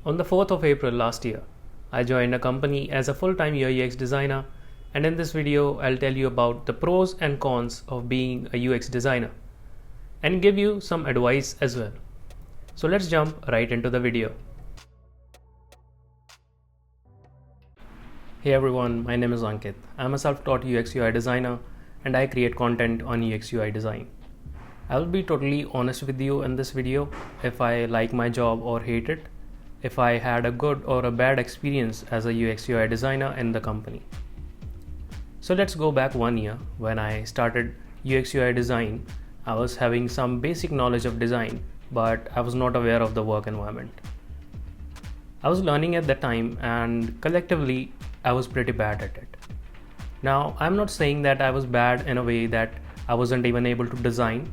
On the 4th of April last year, I joined a company as a full-time UX designer, and in this video I'll tell you about the pros and cons of being a UX designer and give you some advice as well. So let's jump right into the video. Hey everyone, my name is Ankit. I'm a self-taught UX UI designer and I create content on UX UI design. I will be totally honest with you in this video if I like my job or hate it, if I had a good or a bad experience as a UX UI designer in the company. So let's go back 1 year. When I started UX UI design, I was having some basic knowledge of design, but I was not aware of the work environment. I was learning at that time and collectively I was pretty bad at it. Now, I'm not saying that I was bad in a way that I wasn't even able to design.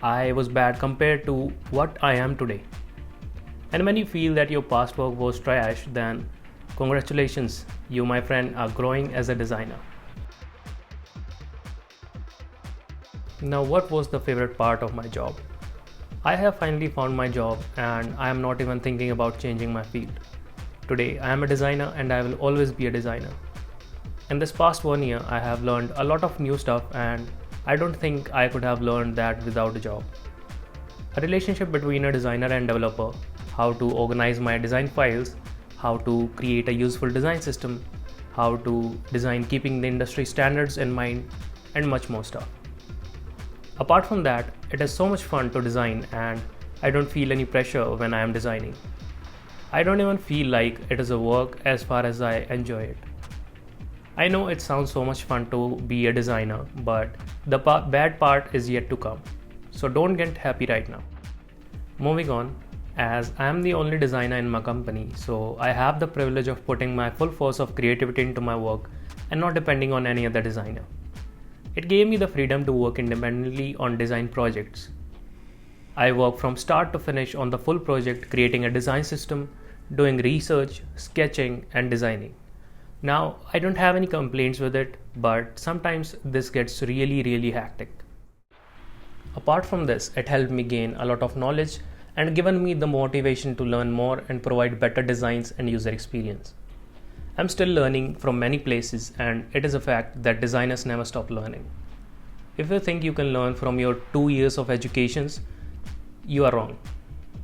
I was bad compared to what I am today. And when you feel that your past work was trash, then congratulations, you, my friend, are growing as a designer. Now, what was the favorite part of my job? I have finally found my job and I am not even thinking about changing my field. Today, I am a designer and I will always be a designer. In this past 1 year, I have learned a lot of new stuff and I don't think I could have learned that without a job. A relationship between a designer and developer, how to organize my design files, how to create a useful design system, how to design keeping the industry standards in mind, and much more stuff. Apart from that, it is so much fun to design and I don't feel any pressure when I am designing. I don't even feel like it is a work as far as I enjoy it. I know it sounds so much fun to be a designer, but the bad part is yet to come. So don't get happy right now. Moving on, as I am the only designer in my company, so I have the privilege of putting my full force of creativity into my work and not depending on any other designer. It gave me the freedom to work independently on design projects. I work from start to finish on the full project, creating a design system, doing research, sketching, and designing. Now, I don't have any complaints with it, but sometimes this gets really hectic. Apart from this, it helped me gain a lot of knowledge and given me the motivation to learn more and provide better designs and user experience. I'm still learning from many places and it is a fact that designers never stop learning. If you think you can learn from your 2 years of educations, you are wrong.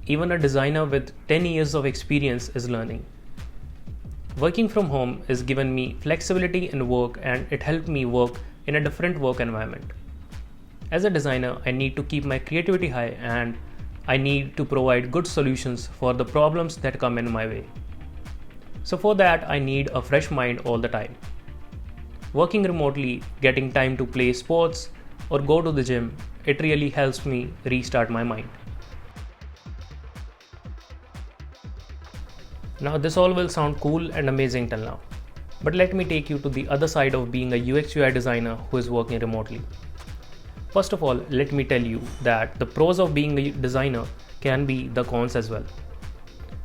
Even a designer with 10 years of experience is learning. Working from home has given me flexibility in work and it helped me work in a different work environment. As a designer, I need to keep my creativity high and I need to provide good solutions for the problems that come in my way. So for that, I need a fresh mind all the time. Working remotely, getting time to play sports or go to the gym, it really helps me restart my mind. Now this all will sound cool and amazing till now, but let me take you to the other side of being a UX UI designer who is working remotely. First of all, let me tell you that the pros of being a designer can be the cons as well.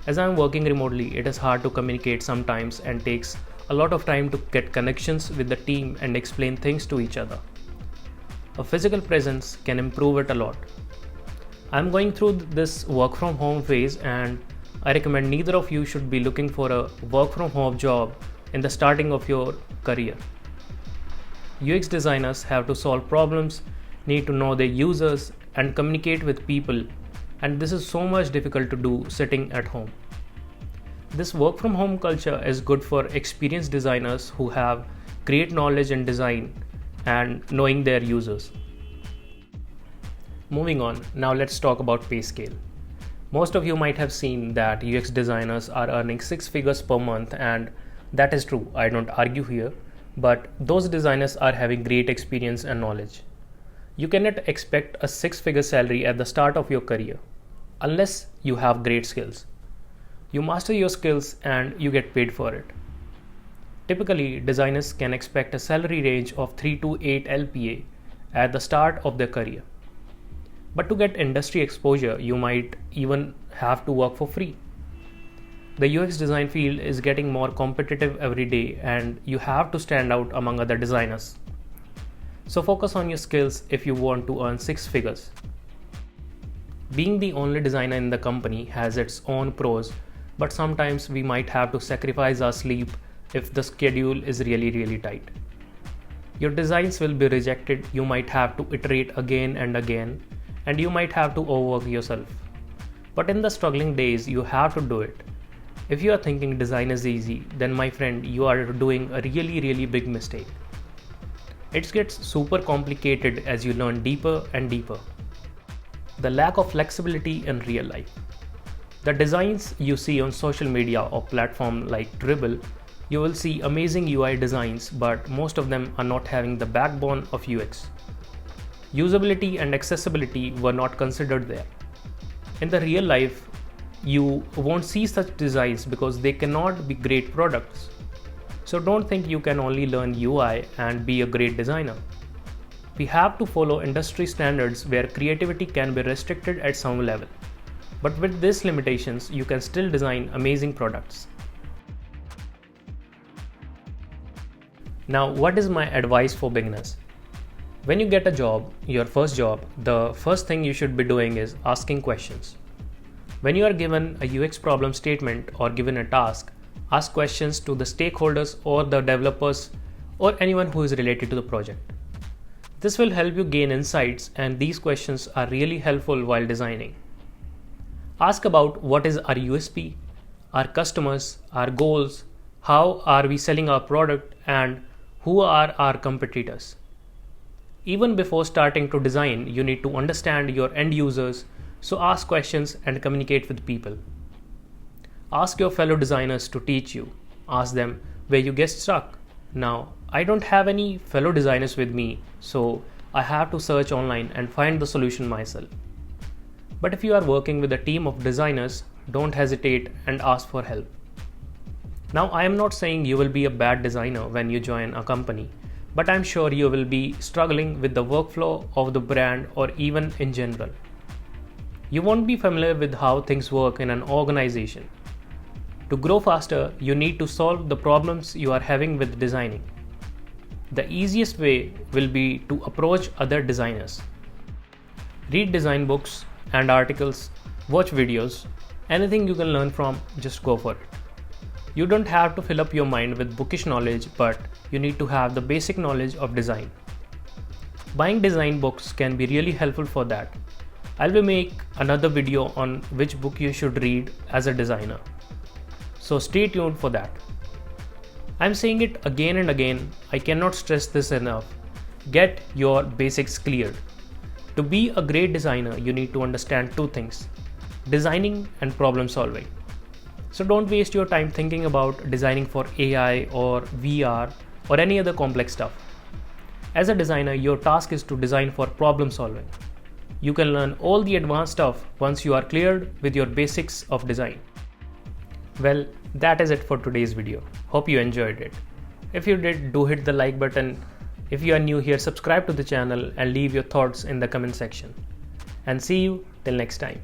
As I am working remotely, it is hard to communicate sometimes and takes a lot of time to get connections with the team and explain things to each other. A physical presence can improve it a lot. I am going through this work from home phase and I recommend neither of you should be looking for a work from home job in the starting of your career. UX designers have to solve problems, need to know their users and communicate with people, and this is so much difficult to do sitting at home. This work from home culture is good for experienced designers who have great knowledge in design and knowing their users. Moving on, now let's talk about pay scale. Most of you might have seen that UX designers are earning 6 figures per month, and that is true, I don't argue here, but those designers are having great experience and knowledge. You cannot expect a 6-figure salary at the start of your career, unless you have great skills. You master your skills and you get paid for it. Typically, designers can expect a salary range of 3 to 8 LPA at the start of their career. But to get industry exposure, you might even have to work for free. The UX design field is getting more competitive every day and you have to stand out among other designers. So focus on your skills if you want to earn 6 figures. Being the only designer in the company has its own pros but sometimes we might have to sacrifice our sleep if the schedule is really tight. Your designs will be rejected, you might have to iterate again and again, and you might have to overwork yourself. But in the struggling days, you have to do it. If you are thinking design is easy, then my friend, you are doing a really big mistake. It gets super complicated as you learn deeper and deeper. The lack of flexibility in real life. The designs you see on social media or platform like Dribbble, you will see amazing UI designs, but most of them are not having the backbone of UX. Usability and accessibility were not considered there. In the real life, you won't see such designs because they cannot be great products. So don't think you can only learn UI and be a great designer. We have to follow industry standards where creativity can be restricted at some level. But with these limitations, you can still design amazing products. Now, what is my advice for beginners? When you get a job, your first job, the first thing you should be doing is asking questions. When you are given a UX problem statement or given a task, ask questions to the stakeholders or the developers or anyone who is related to the project. This will help you gain insights, and these questions are really helpful while designing. Ask about what is our USP, our customers, our goals, how are we selling our product, and who are our competitors. Even before starting to design, you need to understand your end users, so ask questions and communicate with people. Ask your fellow designers to teach you. Ask them where you get stuck. Now, I don't have any fellow designers with me, so I have to search online and find the solution myself. But if you are working with a team of designers, don't hesitate and ask for help. Now, I am not saying you will be a bad designer when you join a company, but I'm sure you will be struggling with the workflow of the brand or even in general. You won't be familiar with how things work in an organization. To grow faster, you need to solve the problems you are having with designing. The easiest way will be to approach other designers. Read design books and articles, watch videos, anything you can learn from, just go for it. You don't have to fill up your mind with bookish knowledge, but you need to have the basic knowledge of design. Buying design books can be really helpful for that. I will make another video on which book you should read as a designer. So stay tuned for that. I'm saying it again and again, I cannot stress this enough. Get your basics cleared. To be a great designer, you need to understand two things: designing and problem solving. So don't waste your time thinking about designing for AI or VR or any other complex stuff. As a designer, your task is to design for problem solving. You can learn all the advanced stuff once you are cleared with your basics of design. Well, that is it for today's video. Hope you enjoyed it. If you did, do hit the like button. If you are new here, subscribe to the channel and leave your thoughts in the comment section. And see you till next time.